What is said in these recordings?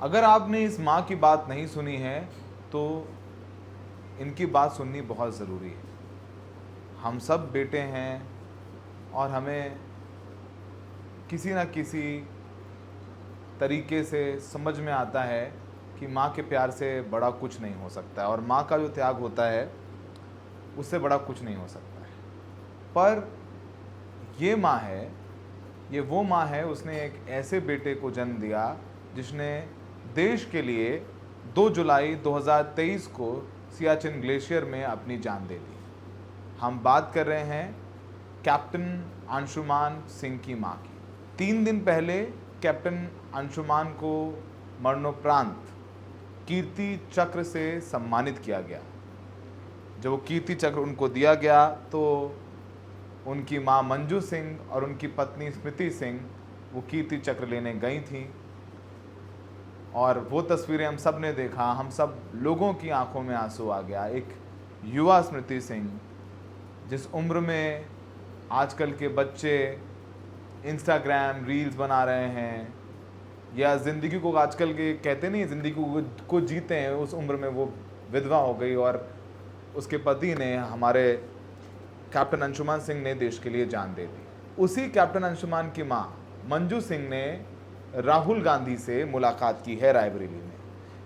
अगर आपने इस माँ की बात नहीं सुनी है तो इनकी बात सुननी बहुत ज़रूरी है। हम सब बेटे हैं और हमें किसी न किसी तरीके से समझ में आता है कि माँ के प्यार से बड़ा कुछ नहीं हो सकता है और माँ का जो त्याग होता है उससे बड़ा कुछ नहीं हो सकता है। पर ये माँ है, ये वो माँ है, उसने एक ऐसे बेटे को जन्म दिया जिसने देश के लिए 2 जुलाई 2023 को सियाचिन ग्लेशियर में अपनी जान दे दी। हम बात कर रहे हैं कैप्टन अंशुमान सिंह की माँ की। 3 दिन पहले कैप्टन अंशुमान को मरणोपरांत कीर्ति चक्र से सम्मानित किया गया। जब वो कीर्ति चक्र उनको दिया गया तो उनकी माँ मंजू सिंह और उनकी पत्नी स्मृति सिंह वो कीर्ति चक्र लेने गई थीं और वो तस्वीरें हम सब ने देखा। हम सब लोगों की आंखों में आंसू आ गया। एक युवा स्मृति सिंह, जिस उम्र में आजकल के बच्चे इंस्टाग्राम रील्स बना रहे हैं या ज़िंदगी को आजकल के कहते नहीं ज़िंदगी को जीते हैं, उस उम्र में वो विधवा हो गई और उसके पति ने, हमारे कैप्टन अंशुमान सिंह ने देश के लिए जान दे दी। उसी कैप्टन अंशुमान की माँ मंजू सिंह ने राहुल गांधी से मुलाकात की है रायबरेली में।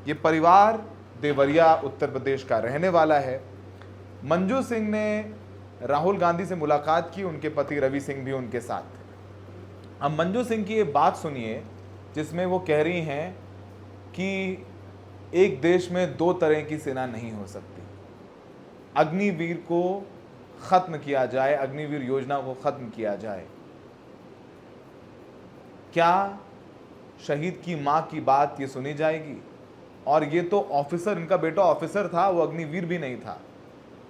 ये परिवार देवरिया उत्तर प्रदेश का रहने वाला है। मंजू सिंह ने राहुल गांधी से मुलाकात की, उनके पति रवि सिंह भी उनके साथ थे। अब मंजू सिंह की ये बात सुनिए जिसमें वो कह रही हैं कि एक देश में 2 तरह की सेना नहीं हो सकती। अग्निवीर को ख़त्म किया जाए, अग्निवीर योजना को ख़त्म किया जाए। क्या शहीद की माँ की बात ये सुनी जाएगी? और ये तो ऑफिसर, इनका बेटा ऑफिसर था, वो अग्निवीर भी नहीं था।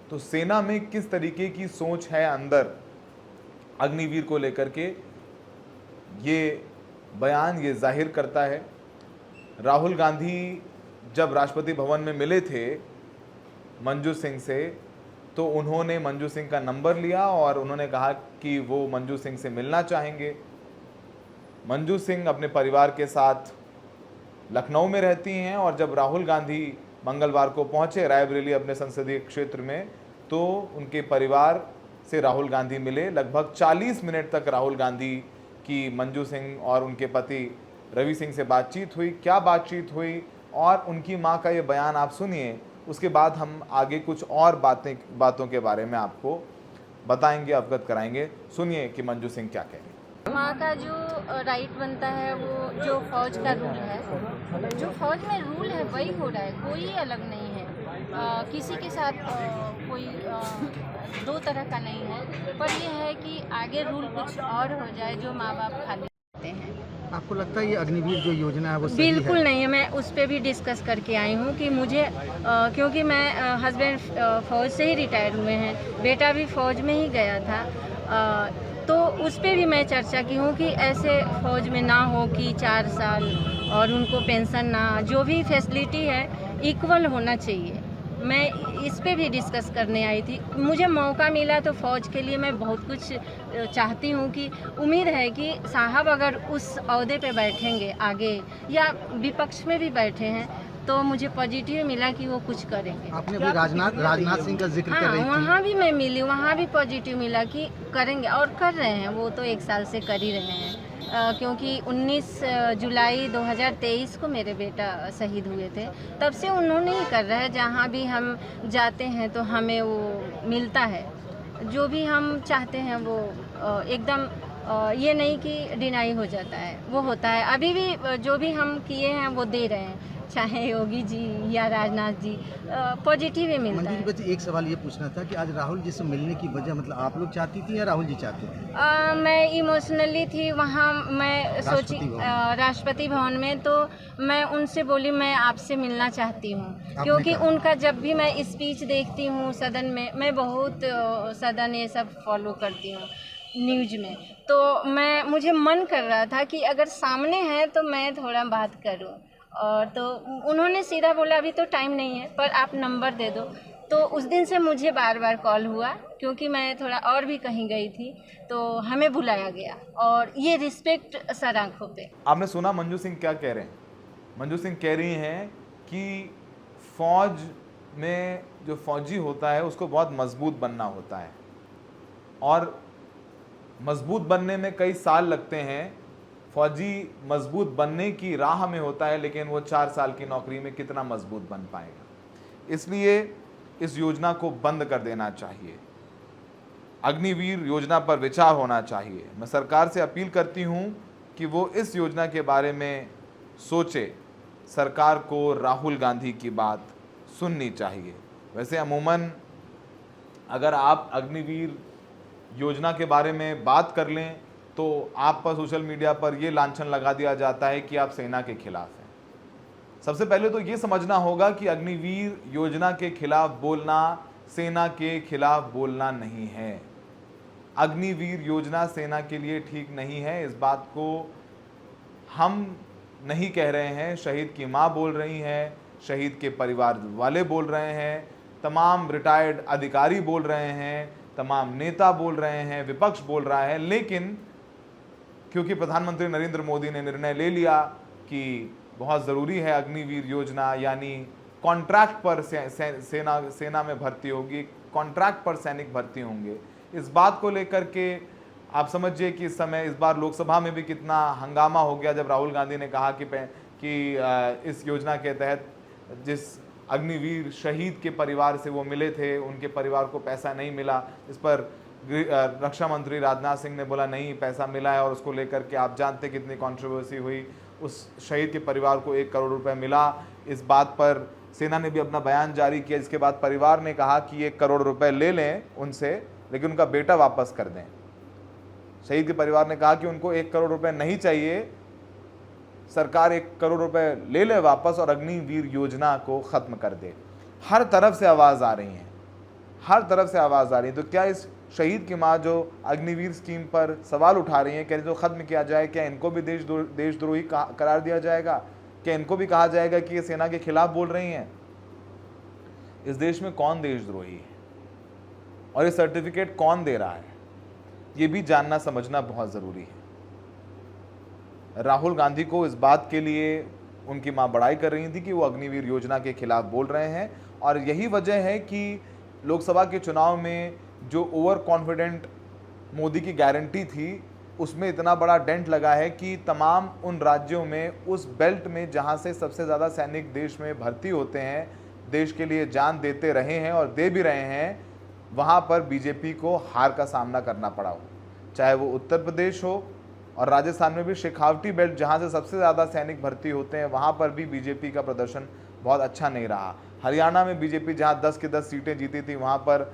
तो सेना में किस तरीके की सोच है अंदर अग्निवीर को लेकर के, ये बयान ये जाहिर करता है। राहुल गांधी जब राष्ट्रपति भवन में मिले थे मंजू सिंह से तो उन्होंने मंजू सिंह का नंबर लिया और उन्होंने कहा कि वो मंजू सिंह से मिलना चाहेंगे। मंजू सिंह अपने परिवार के साथ लखनऊ में रहती हैं और जब राहुल गांधी मंगलवार को पहुंचे रायबरेली अपने संसदीय क्षेत्र में तो उनके परिवार से राहुल गांधी मिले। लगभग 40 मिनट तक राहुल गांधी की मंजू सिंह और उनके पति रवि सिंह से बातचीत हुई। क्या बातचीत हुई और उनकी मां का ये बयान आप सुनिए, उसके बाद हम आगे कुछ और बातों के बारे में आपको बताएंगे, अवगत कराएंगे। सुनिए कि मंजू सिंह क्या कह रही हैं। माँ का जो राइट बनता है, वो जो फौज का रूल है, जो फौज में रूल है वही हो रहा है, कोई अलग नहीं है। किसी के साथ कोई 2 तरह का नहीं है, पर यह है कि आगे रूल कुछ और हो जाए जो माँ बाप खाली रहते हैं। आपको लगता है ये अग्निवीर जो योजना है वो सही है? बिल्कुल नहीं है। मैं उस पर भी डिस्कस करके आई हूँ कि मुझे क्योंकि मैं हस्बैंड फ़ौज से ही रिटायर हुए हैं, बेटा भी फ़ौज में ही गया था, तो उस पर भी मैं चर्चा की हूँ कि ऐसे फ़ौज में ना हो कि 4 साल और उनको पेंशन ना, जो भी फैसिलिटी है इक्वल होना चाहिए। मैं इस पे भी डिस्कस करने आई थी। मुझे मौका मिला तो फ़ौज के लिए मैं बहुत कुछ चाहती हूँ कि उम्मीद है कि साहब अगर उस ओहदे पे बैठेंगे आगे या विपक्ष में भी बैठे हैं तो मुझे पॉजिटिव मिला कि वो कुछ करेंगे। आपने अभी राजनाथ सिंह का जिक्र कर रही थी। वहाँ भी मैं मिली, वहाँ भी पॉजिटिव मिला कि करेंगे और कर रहे हैं। वो तो 1 साल से कर ही रहे हैं क्योंकि 19 जुलाई 2023 को मेरे बेटा शहीद हुए थे, तब से उन्होंने ही कर रहा है। जहाँ भी हम जाते हैं तो हमें वो मिलता है, जो भी हम चाहते हैं वो एकदम ये नहीं कि डिनाई हो जाता है, वो होता है। अभी भी जो भी हम किए हैं वो दे रहे हैं, चाहे योगी जी या राजनाथ जी, पॉजिटिव ही मिलता है। मंजू जी, एक सवाल ये पूछना था कि आज राहुल जी से मिलने की वजह, मतलब आप लोग चाहती थी या राहुल जी चाहते थे? मैं इमोशनली थी वहाँ। मैं सोची राष्ट्रपति भवन में, तो मैं उनसे बोली मैं आपसे मिलना चाहती हूँ, क्योंकि उनका जब भी मैं स्पीच देखती हूँ सदन में, मैं बहुत सदन ये सब फॉलो करती हूँ न्यूज में, तो मुझे मन कर रहा था कि अगर सामने है तो मैं थोड़ा बात करूँ। और तो उन्होंने सीधा बोला अभी तो टाइम नहीं है, पर आप नंबर दे दो। तो उस दिन से मुझे बार बार कॉल हुआ, क्योंकि मैं थोड़ा और भी कहीं गई थी तो हमें बुलाया गया, और ये रिस्पेक्ट सर आंखों पे। आपने सुना मंजू सिंह क्या कह रहे हैं? मंजू सिंह कह रही हैं कि फौज में जो फौजी होता है उसको बहुत मजबूत बनना होता है और मजबूत बनने में कई साल लगते हैं। फौजी मजबूत बनने की राह में होता है, लेकिन वो 4 साल की नौकरी में कितना मजबूत बन पाएगा। इसलिए इस योजना को बंद कर देना चाहिए। अग्निवीर योजना पर विचार होना चाहिए। मैं सरकार से अपील करती हूं कि वो इस योजना के बारे में सोचे। सरकार को राहुल गांधी की बात सुननी चाहिए। वैसे अमूमन अगर आप अग्निवीर योजना के बारे में बात कर लें तो आप पर सोशल मीडिया पर यह लांछन लगा दिया जाता है कि आप सेना के खिलाफ हैं। सबसे पहले तो ये समझना होगा कि अग्निवीर योजना के खिलाफ बोलना सेना के खिलाफ बोलना नहीं है। अग्निवीर योजना सेना के लिए ठीक नहीं है। इस बात को हम नहीं कह रहे हैं, शहीद की माँ बोल रही हैं, शहीद के परिवार वाले बोल रहे हैं, तमाम रिटायर्ड अधिकारी बोल रहे हैं, तमाम नेता बोल रहे हैं, विपक्ष बोल रहा है। लेकिन क्योंकि प्रधानमंत्री नरेंद्र मोदी ने निर्णय ले लिया कि बहुत ज़रूरी है अग्निवीर योजना, यानी कॉन्ट्रैक्ट पर सेना में भर्ती होगी, कॉन्ट्रैक्ट पर सैनिक भर्ती होंगे, इस बात को लेकर के आप समझिए कि इस समय इस बार लोकसभा में भी कितना हंगामा हो गया जब राहुल गांधी ने कहा कि इस योजना के तहत जिस अग्निवीर शहीद के परिवार से वो मिले थे उनके परिवार को पैसा नहीं मिला। इस पर रक्षा मंत्री राजनाथ सिंह ने बोला नहीं, पैसा मिला है, और उसको लेकर के आप जानते कितनी कंट्रोवर्सी हुई। उस शहीद के परिवार को 1 करोड़ रुपए मिला। इस बात पर सेना ने भी अपना बयान जारी किया, जिसके बाद परिवार ने कहा कि 1 करोड़ रुपए ले लें उनसे, लेकिन उनका बेटा वापस कर दें। शहीद के परिवार ने कहा कि उनको 1 करोड़ रुपए नहीं चाहिए, सरकार 1 करोड़ रुपए ले ले वापस और अग्निवीर योजना को खत्म कर दे। हर तरफ से आवाज़ आ रही है, हर तरफ से आवाज़ आ रही है। तो क्या इस शहीद की माँ जो अग्निवीर स्कीम पर सवाल उठा रही है, कह रही तो ख़त्म किया जाए, क्या इनको भी देशद्रोही करार दिया जाएगा? क्या इनको भी कहा जाएगा कि ये सेना के खिलाफ बोल रही हैं? इस देश में कौन देशद्रोही है और ये सर्टिफिकेट कौन दे रहा है, ये भी जानना समझना बहुत ज़रूरी है। राहुल गांधी को इस बात के लिए उनकी मां बड़ाई कर रही थी कि वो अग्निवीर योजना के खिलाफ बोल रहे हैं, और यही वजह है कि लोकसभा के चुनाव में जो ओवर कॉन्फिडेंट मोदी की गारंटी थी उसमें इतना बड़ा डेंट लगा है कि तमाम उन राज्यों में, उस बेल्ट में जहां से सबसे ज़्यादा सैनिक देश में भर्ती होते हैं, देश के लिए जान देते रहे हैं और दे भी रहे हैं, वहां पर बीजेपी को हार का सामना करना पड़ा हो। चाहे वो उत्तर प्रदेश हो, और राजस्थान में भी शेखावटी बेल्ट जहां से सबसे ज़्यादा सैनिक भर्ती होते हैं, वहां पर भी बीजेपी का प्रदर्शन बहुत अच्छा नहीं रहा। हरियाणा में बीजेपी जहां 10 की 10 सीटें जीती थी, वहां पर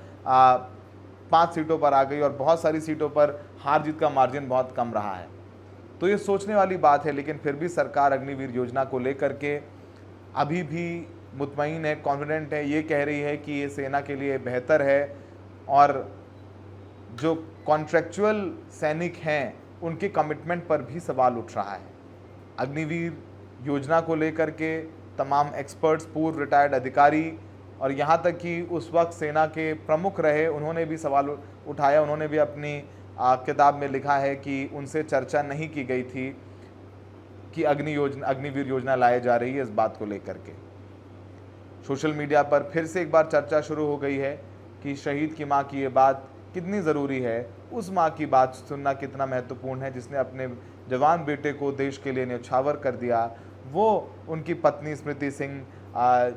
5 सीटों पर आ गई, और बहुत सारी सीटों पर हार जीत का मार्जिन बहुत कम रहा है। तो ये सोचने वाली बात है। लेकिन फिर भी सरकार अग्निवीर योजना को लेकर के अभी भी मुतमईन है, कॉन्फिडेंट है, ये कह रही है कि ये सेना के लिए बेहतर है, और जो कॉन्ट्रैक्चुअल सैनिक हैं उनके कमिटमेंट पर भी सवाल उठ रहा है। अग्निवीर योजना को लेकर के तमाम एक्सपर्ट्स, पूर्व रिटायर्ड अधिकारी, और यहाँ तक कि उस वक्त सेना के प्रमुख रहे, उन्होंने भी सवाल उठाया। उन्होंने भी अपनी किताब में लिखा है कि उनसे चर्चा नहीं की गई थी कि अग्निवीर योजना लाई जा रही है। इस बात को लेकर के सोशल मीडिया पर फिर से एक बार चर्चा शुरू हो गई है कि शहीद की माँ की ये बात कितनी ज़रूरी है, उस माँ की बात सुनना कितना महत्वपूर्ण है जिसने अपने जवान बेटे को देश के लिए न्यौछावर कर दिया। वो उनकी पत्नी स्मृति सिंह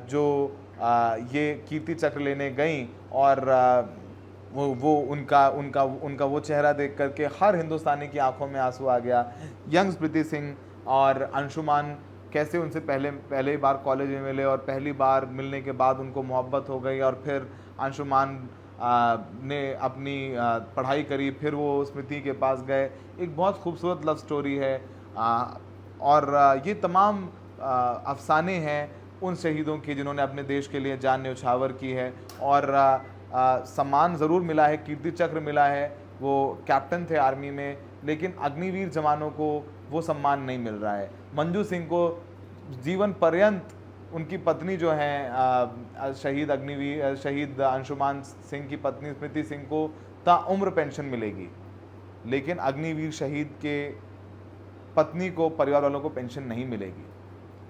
जो ये कीर्ति चक्र लेने गई, और वो उनका वो चेहरा देख करके हर हिंदुस्तानी की आंखों में आंसू आ गया। यंग स्मृति सिंह और अंशुमान कैसे उनसे पहले बार कॉलेज में मिले, और पहली बार मिलने के बाद उनको मोहब्बत हो गई, और फिर अंशुमान ने अपनी पढ़ाई करी, फिर वो स्मृति के पास गए। एक बहुत खूबसूरत लव स्टोरी है, और ये तमाम अफसाने हैं उन शहीदों की जिन्होंने अपने देश के लिए जान न्यौछावर की है, और सम्मान ज़रूर मिला है, कीर्ति चक्र मिला है, वो कैप्टन थे आर्मी में, लेकिन अग्निवीर जवानों को वो सम्मान नहीं मिल रहा है। मंजू सिंह को जीवन पर्यंत उनकी पत्नी जो हैं शहीद अंशुमान सिंह की पत्नी स्मृति सिंह को ताउम्र पेंशन मिलेगी, लेकिन अग्निवीर शहीद के पत्नी को, परिवार वालों को पेंशन नहीं मिलेगी।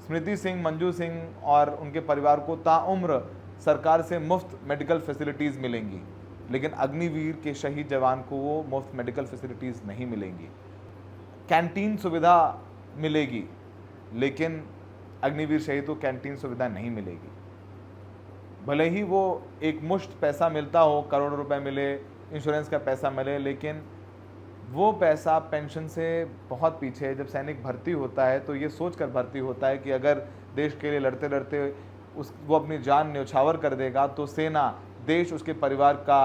स्मृति सिंह, मंजू सिंह और उनके परिवार को ताउम्र सरकार से मुफ्त मेडिकल फैसिलिटीज़ मिलेंगी, लेकिन अग्निवीर के शहीद जवान को वो मुफ्त मेडिकल फैसिलिटीज़ नहीं मिलेंगी। कैंटीन सुविधा मिलेगी, लेकिन अग्निवीर शहीद को कैंटीन सुविधा नहीं मिलेगी। भले ही वो एक मुश्त पैसा मिलता हो, करोड़ों रुपए मिले, इंश्योरेंस का पैसा मिले, लेकिन वो पैसा पेंशन से बहुत पीछे है। जब सैनिक भर्ती होता है तो ये सोच कर भर्ती होता है कि अगर देश के लिए लड़ते लड़ते वो अपनी जान न्यौछावर कर देगा तो सेना, देश उसके परिवार का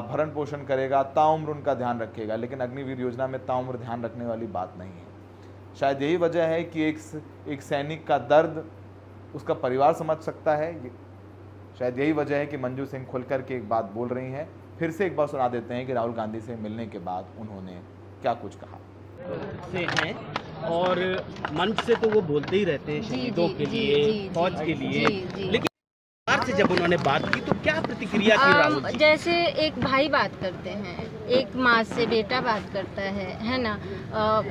भरण पोषण करेगा, ताउम्र उनका ध्यान रखेगा। लेकिन अग्निवीर योजना में ताउम्र ध्यान रखने वाली बात नहीं है। शायद यही वजह है कि एक सैनिक का दर्द उसका परिवार समझ सकता है। शायद यही वजह है कि मंजू सिंह खुल कर के एक बात बोल रही हैं। फिर से एक बार सुना देते हैं कि राहुल गांधी से मिलने के बाद उन्होंने क्या कुछ कहा। से हैं और मंच से तो वो बोलते ही रहते हैं शहीदों के लिए, फौज के लिए, लेकिन परिवार से जब उन्होंने बात की तो क्या प्रतिक्रिया की राहुल जी? जैसे एक भाई बात करते हैं, एक माँ से बेटा बात करता है ना,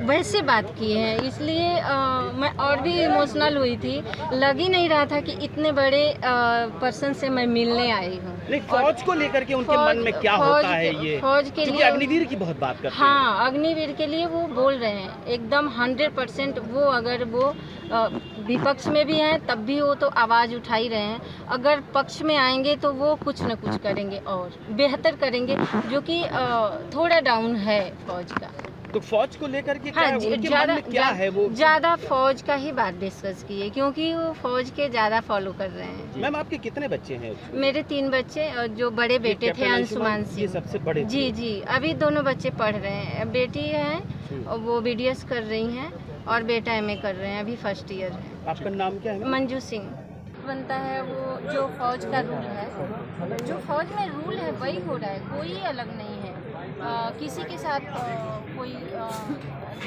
वैसे बात किए हैं। इसलिए मैं और भी इमोशनल हुई थी। लग ही नहीं रहा था कि इतने बड़े पर्सन से मैं मिलने आई हूँ। नहीं, फौज को लेकर के उनके मन में क्या होता है ये? फौज के लिए अग्निवीर की बहुत बात करते हैं। हाँ, अग्निवीर के लिए वो बोल रहे हैं एकदम 100%। वो अगर वो विपक्ष में भी हैं तब भी वो तो आवाज़ उठा ही रहे हैं। अगर पक्ष में आएंगे तो वो कुछ न कुछ करेंगे और बेहतर करेंगे, जो कि थोड़ा डाउन है फौज का। तो फौज को लेकर के हाँ, उनके मन में क्या है? वो ज़्यादा फौज का ही बात डिस्कस किए, क्योंकि वो फौज के ज़्यादा फॉलो कर रहे हैं। मैम, आपके कितने बच्चे हैं? मेरे 3 बच्चे, और जो बड़े बेटे थे अंशुमान ये सिंह, सबसे बड़े। जी, अभी दोनों बच्चे पढ़ रहे हैं। बेटी है वो BDS कर रही हैं और बेटा MA कर रहे हैं, अभी फर्स्ट ईयर है। आपका नाम क्या है? मंजू सिंह। बनता है वो जो फौज का रूल है, जो फौज में रूल है वही हो रहा है, कोई अलग नहीं है। किसी के साथ कोई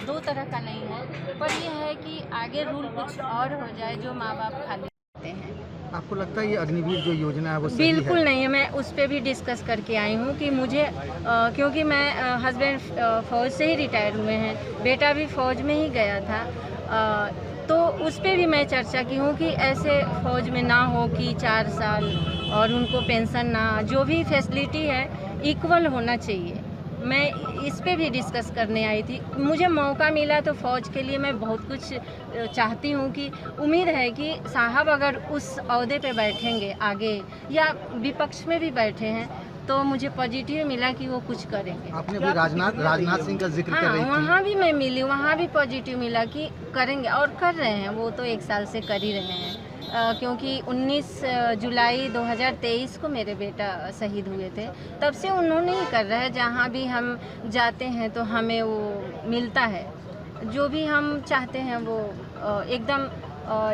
दो तरह का नहीं है, पर यह है कि आगे रूल कुछ और हो जाए जो माँ बाप खा लेते हैं। आपको लगता है ये अग्निवीर जो योजना है वो सही बिल्कुल है? नहीं है। मैं उस पर भी डिस्कस करके आई हूँ कि मुझे क्योंकि मैं हस्बैंड फ़ौज से ही रिटायर हुए हैं, बेटा भी फ़ौज में ही गया था, तो उस पर भी मैं चर्चा की हूँ कि ऐसे फ़ौज में ना हो कि 4 साल और उनको पेंशन ना, जो भी फैसिलिटी है इक्वल होना चाहिए। मैं इस पे भी डिस्कस करने आई थी। मुझे मौका मिला तो फ़ौज के लिए मैं बहुत कुछ चाहती हूँ कि उम्मीद है कि साहब अगर उस ओहदे पे बैठेंगे आगे या विपक्ष में भी बैठे हैं तो मुझे पॉजिटिव मिला कि वो कुछ करेंगे। आपने अभी राजनाथ सिंह का जिक्र कर रही थी। वहाँ भी मैं मिली, वहाँ भी पॉजिटिव मिला कि करेंगे और कर रहे हैं। वो तो 1 साल से कर ही रहे हैं, क्योंकि 19 जुलाई 2023 को मेरे बेटा शहीद हुए थे, तब से उन्होंने ही कर रहा है। जहाँ भी हम जाते हैं तो हमें वो मिलता है, जो भी हम चाहते हैं वो एकदम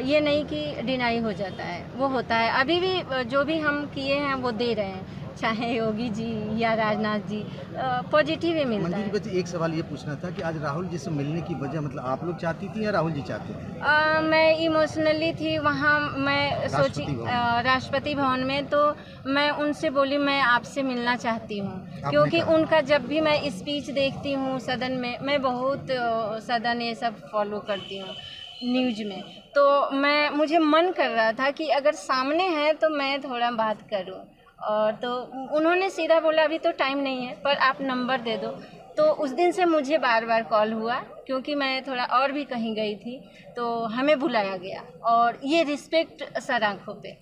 ये नहीं कि डिनाई हो जाता है, वो होता है। अभी भी जो भी हम किए हैं वो दे रहे हैं, चाहे योगी जी या राजनाथ जी, पॉजिटिव ही मिलता है। मंजू जी, एक सवाल ये पूछना था कि आज राहुल जी से मिलने की वजह मतलब आप लोग चाहती थी या राहुल जी चाहते थे? मैं इमोशनली थी वहाँ। मैं सोची राष्ट्रपति भवन में, तो मैं उनसे बोली मैं आपसे मिलना चाहती हूँ, क्योंकि उनका जब भी मैं स्पीच देखती हूँ सदन में, मैं बहुत सदन ये सब फॉलो करती हूँ न्यूज में, तो मुझे मन कर रहा था कि अगर सामने है तो मैं थोड़ा बात करूँ। और तो उन्होंने सीधा बोला अभी तो टाइम नहीं है, पर आप नंबर दे दो। तो उस दिन से मुझे बार बार कॉल हुआ, क्योंकि मैं थोड़ा और भी कहीं गई थी, तो हमें बुलाया गया और ये रिस्पेक्ट सर आँखों पे।